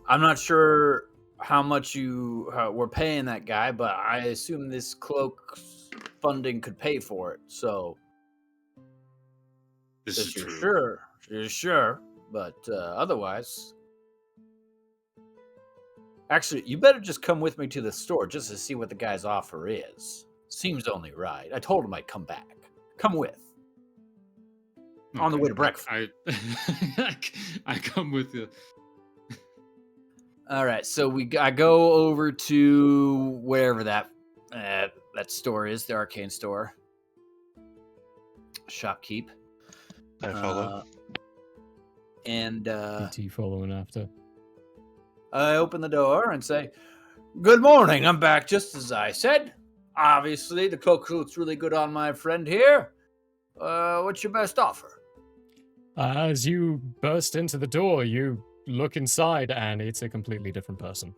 I'm not sure how much we're paying that guy, but I assume this cloak funding could pay for it. So This is true. You're sure. but otherwise... Actually, you better just come with me to the store just to see what the guy's offer is. Seems only right. I told him I'd come back. Come with. On the way to breakfast. I come with you. All right, so I go over to wherever that store is, the arcane store. Shopkeep. I follow. And PT following after. I open the door and say, "Good morning, I'm back just as I said. Obviously, the cloak looks really good on my friend here. What's your best offer?" As you burst into the door, you look inside, and it's a completely different person.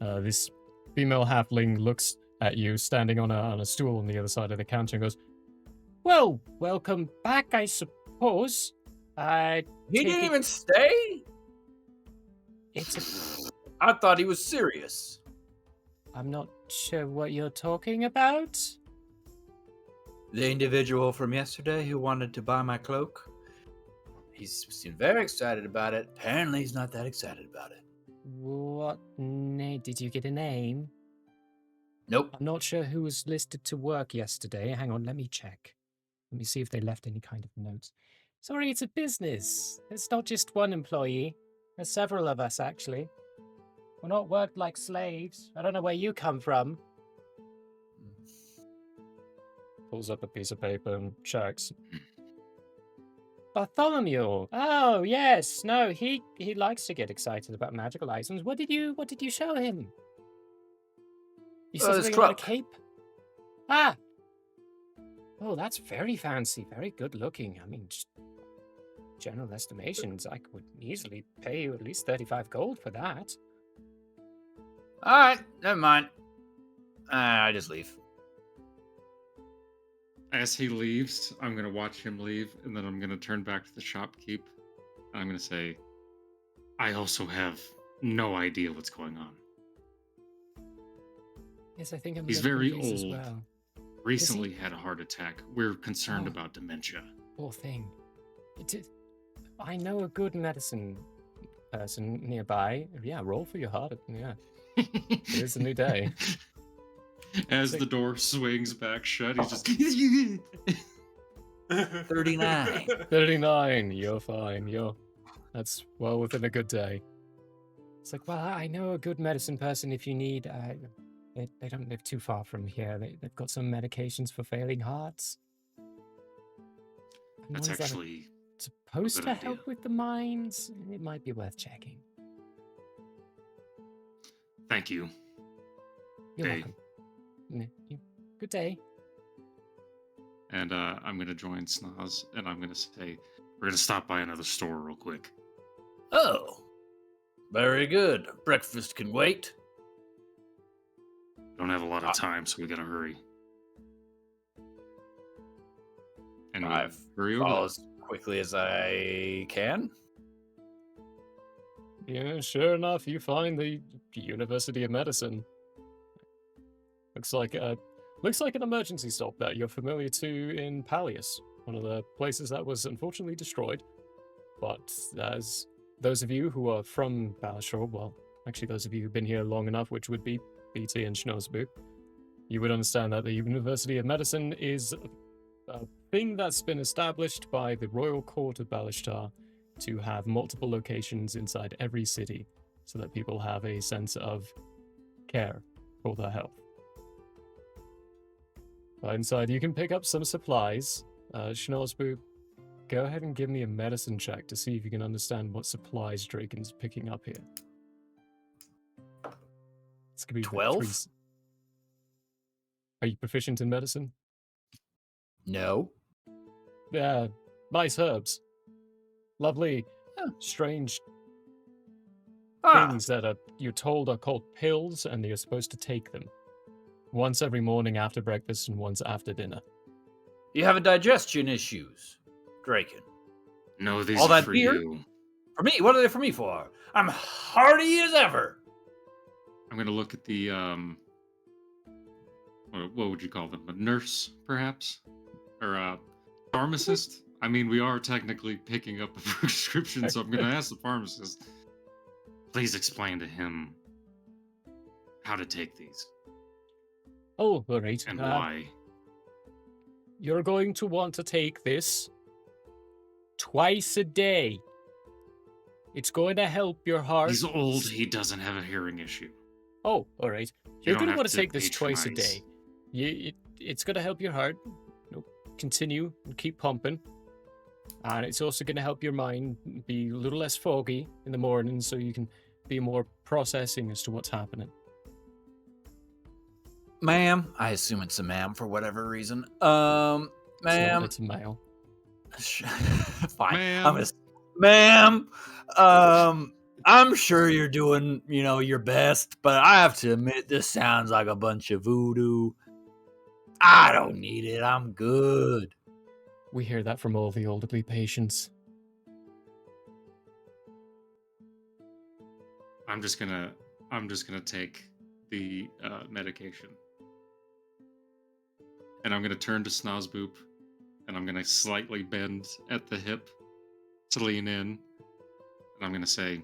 This female halfling looks at you, standing on a stool on the other side of the counter, and goes, "Well, welcome back, I suppose. He didn't even stay? I thought he was serious." I'm not sure what you're talking about. The individual from yesterday who wanted to buy my cloak? He seemed very excited about it. Apparently, he's not that excited about it. What name? Did you get a name? Nope. I'm not sure who was listed to work yesterday. Hang on, let me check. Let me see if they left any kind of notes. Sorry, it's a business. It's not just one employee. There's several of us, actually. We're not worked like slaves. I don't know where you come from. Pulls up a piece of paper and checks. Bartholomew. Oh, yes. No, he likes to get excited about magical items. What did you show him? You said something about a cape? Ah! Oh, that's very fancy, very good looking. I mean, just general estimations, I would easily pay you at least 35 gold for that. All right, never mind. I just leave. As he leaves, I'm going to watch him leave, and then I'm going to turn back to the shopkeep. And I'm going to say, I also have no idea what's going on. Yes, I think I'm He's very very confused old. as well. Recently had a heart attack. We're concerned Oh. about dementia. Poor thing. I know a good medicine person nearby. Yeah, roll for your heart. Yeah. It is a new day. As the door swings back shut, he's just 39. 39. You're fine. That's well within a good day. It's like, well, I know a good medicine person if you need. They don't live too far from here. They've got some medications for failing hearts. That's Ones that are actually supposed good to idea. help with the minds. It might be worth checking. Thank you. You're Hey. welcome. Good day. And I'm going to join Snaz, and I'm going to say, we're going to stop by another store real quick. Oh, very good. Breakfast can wait. Don't have a lot of time, so we got to hurry. And we I've hurry over follow there. as quickly as I can. Yeah, sure enough, you find the University of Medicine. Looks like an emergency stop that you're familiar to in Pallius, one of the places that was unfortunately destroyed. But as those of you who are from Balashore, well, actually those of you who've been here long enough, which would be BT and Schnosbu, you would understand that the University of Medicine is a thing that's been established by the Royal Court of Balashtar to have multiple locations inside every city so that people have a sense of care for their health. Inside, you can pick up some supplies. Schnosbu, go ahead and give me a medicine check to see if you can understand what supplies Draken's picking up here. It's gonna be 12? Are you proficient in medicine? No. Yeah, nice herbs. Lovely, Oh. strange Ah, things that you're told are called pills, and you're supposed to take them. Once every morning after breakfast and once after dinner. you have digestion issues, Draken. No, these All are that for beer? you. For me? What are they for me for? I'm hearty as ever. I'm going to look at the, what would you call them? A nurse, perhaps? Or a pharmacist? I mean, we are technically picking up a prescription, so I'm going to ask the pharmacist. Please explain to him how to take these Oh, all right. and why. You're going to want to take this twice a day. It's going to help your heart. He's old. He doesn't have a hearing issue. Oh, all right. You You're don't going to have want to to take this twice a patronize. day. It's going to help your heart. Continue and keep pumping. And it's also going to help your mind be a little less foggy in the morning so you can be more processing as to what's happening. Ma'am, I assume it's a ma'am for whatever reason. Ma'am. It's a male. Fine. Ma'am, I'm sure you're doing, your best, but I have to admit this sounds like a bunch of voodoo. I don't need it. I'm good. We hear that from all the elderly patients. I'm just gonna take the medication, and I'm gonna turn to Snozboop, and I'm gonna slightly bend at the hip to lean in, and I'm gonna say,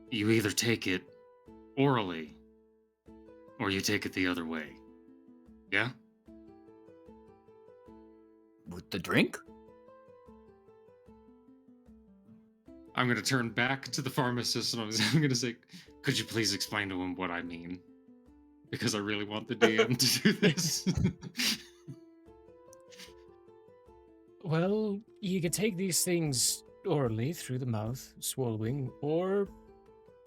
"You either take it orally, or you take it the other way. Yeah." With the drink? I'm gonna turn back to the pharmacist, and I'm gonna say, "Could you please explain to him what I mean? Because I really want the DM to do this." Well, you could take these things orally through the mouth, swallowing, or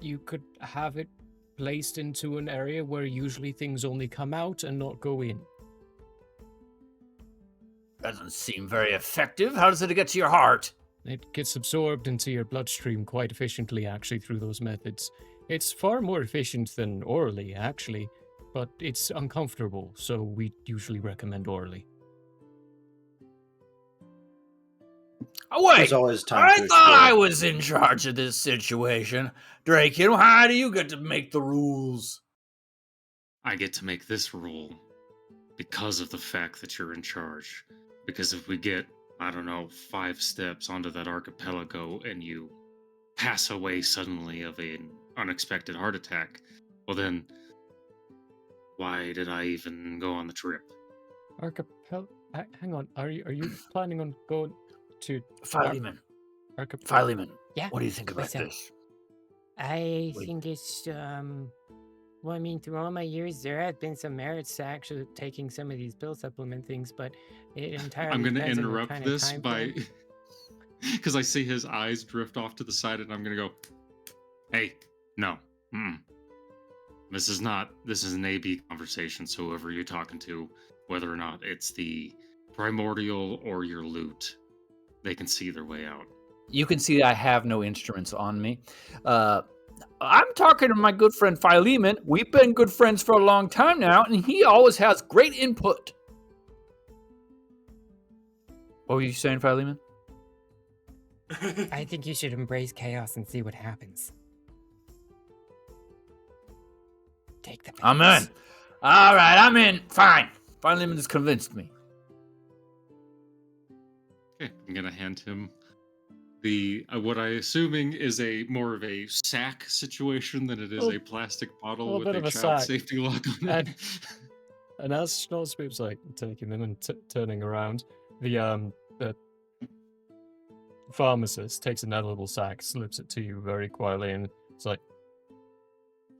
you could have it placed into an area where usually things only come out and not go in. Doesn't seem very effective. How does it get to your heart? It gets absorbed into your bloodstream quite efficiently, actually, through those methods. It's far more efficient than orally, actually, but it's uncomfortable, so we usually recommend orally. Oh, wait! There's always time I to thought I explore. was in charge of this situation. Draken, how do you get to make the rules? I get to make this rule because of the fact that you're in charge. Because if we get, 5 steps onto that archipelago and you pass away suddenly of an unexpected heart attack, well then, why did I even go on the trip? Hang on, are you planning on going to Philemon, Yeah. what do you think about What's up? this? I Wait. think it's well, I mean, through all my years, there have been some merits to actually taking some of these pill supplement things, but it entirely I'm going to depends on what interrupt kind of this time by... frame. Because I see his eyes drift off to the side, and I'm going to go, "Hey, no. This is an AB conversation, so whoever you're talking to, whether or not it's the primordial or your loot, they can see their way out." You can see I have no instruments on me. I'm talking to my good friend Philemon. We've been good friends for a long time now, and he always has great input. What were you saying, Philemon? I think you should embrace chaos and see what happens. Take the I'm pills. in. All right, I'm in. Fine. Philemon has convinced me. Okay, I'm going to hand him the what I assuming is a more of a sack situation than it is Well, a plastic bottle well, a with bit a of a child sack. safety lock on it. And, and as Snowspoop's like taking them and turning around, the pharmacist takes another little sack, slips it to you very quietly, and it's like,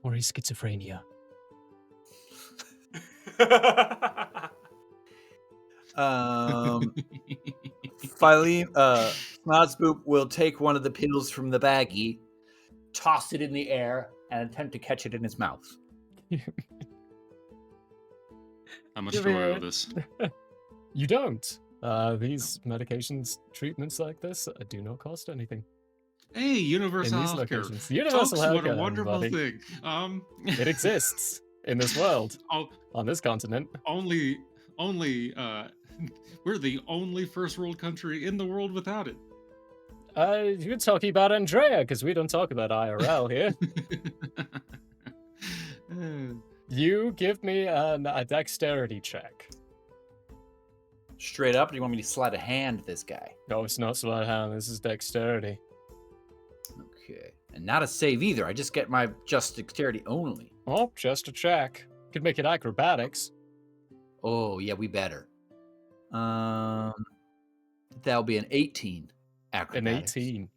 or his schizophrenia. Snodspoop will take one of the pills from the baggie, toss it in the air, and attempt to catch it in his mouth. How much Give do me I a- owe this? You don't. These medications, treatments like this do not cost anything. Hey, universal In these healthcare. locations. Universal Folks, what a healthcare, wonderful everybody. thing. It exists in this world, Oh, on this continent. only, we're the only first world country in the world without it. You're talking about Andrea, because we don't talk about IRL here. You give me a dexterity check. straight up, or do you want me to sleight of hand this guy? No, it's not sleight of hand. This is dexterity. Okay. And not a save either. I just get my just dexterity only. Oh, just a check. Could make it acrobatics. Oh, yeah, we better. That'll be an 18 acrobatics. An 18.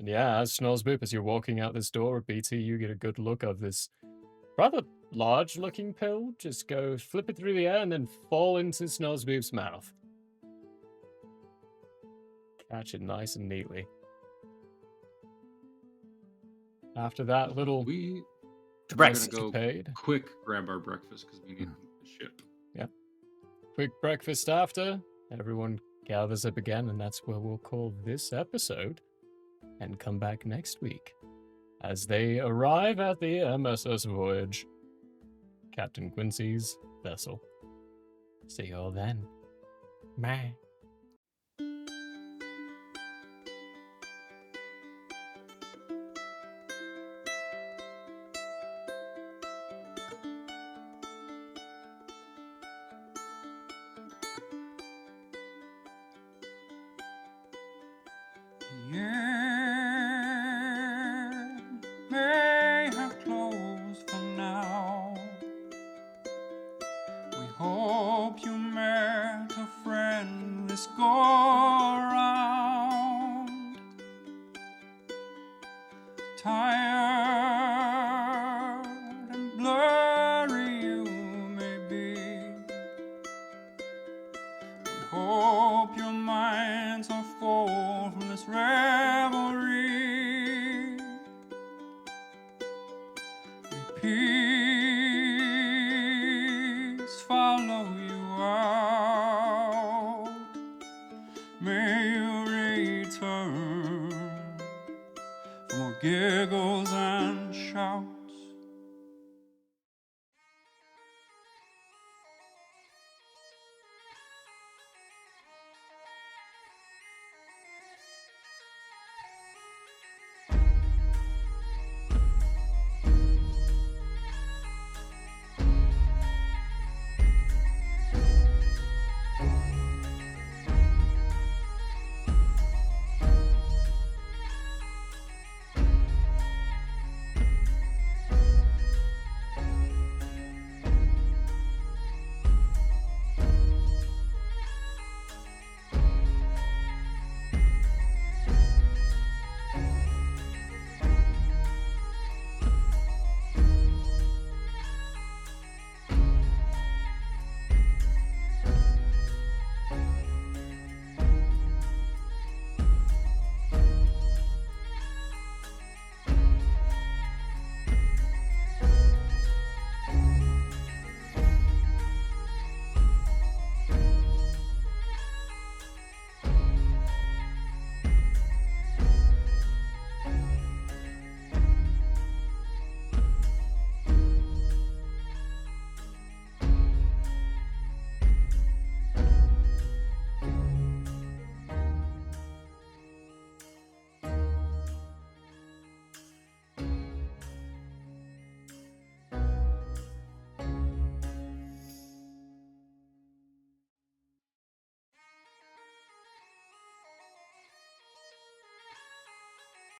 And yeah, as Snozzboop, as you're walking out this door at BT, you get a good look of this rather large-looking pill. Just go flip it through the air and then fall into Snozzboop's mouth. Catch it nice and neatly. After that little We To we're breakfast. gonna go paid. quick grab our breakfast because we need the ship. Quick breakfast after, everyone gathers up again, and that's where we'll call this episode and come back next week as they arrive at the MSS Voyage, Captain Quincy's vessel. See you all then. Bye. The end may have closed for now. We hope you met a friend this go around. Tired and blurry you may be. We hope your minds are full from this revelry. May peace follow you out. May you return for more giggles and shouts.